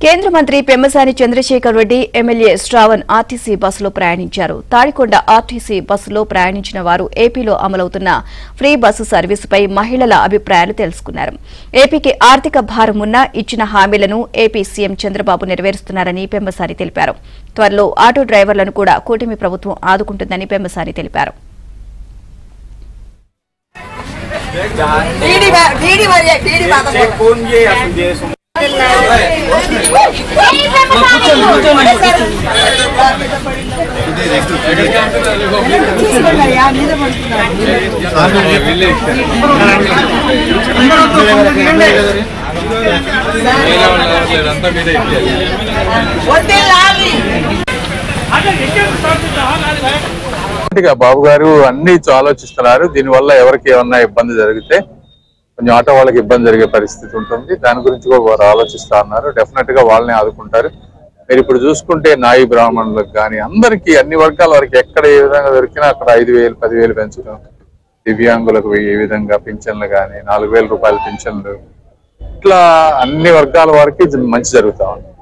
కేంద్ర మంత్రి Pemmasani Chandrasekhar Reddy MLA Shravan RTC బస్సులో ప్రయాణించారు. తాడికొండ ఆర్టీసీ బస్సులో ప్రయాణించిన వారు ఏపీలో అమలవుతున్న ఫ్రీ బస్సు సర్వీసుపై మహిళల అభిప్రాయాలు తెలుసుకున్నారు. ఏపీకి ఆర్థిక భారం ఉన్నా ఇచ్చిన హామీలను ఏపీ సీఎం చంద్రబాబు నెరవేరుస్తున్నారని పెమ్మసాని తెలిపారు. త్వరలో ఆటో డ్రైవర్లను కూడా కూటమి ప్రభుత్వం ఆదుకుంటుందని పెమ్మసాని తెలిపారు. బాబు గారు అన్ని ఆలోచిస్తున్నారు. దీనివల్ల ఎవరికి ఏమన్నా ఇబ్బంది జరిగితే కొంచెం ఆటో వాళ్ళకి ఇబ్బంది జరిగే పరిస్థితి ఉంటుంది. దాని గురించి కూడా వారు ఆలోచిస్తా ఉన్నారు. డెఫినెట్ గా వాళ్ళని ఆదుకుంటారు. మీరు ఇప్పుడు చూసుకుంటే నాయి బ్రాహ్మణులకు కానీ అందరికీ అన్ని వర్గాల వారికి ఎక్కడ ఏ విధంగా దొరికినా అక్కడ 5,000, 10,000 పెంచడం, దివ్యాంగులకు ఈ విధంగా పింఛన్లు కానీ 4,000 రూపాయల పింఛన్లు, ఇట్లా అన్ని వర్గాల వారికి మంచి జరుగుతా ఉంది.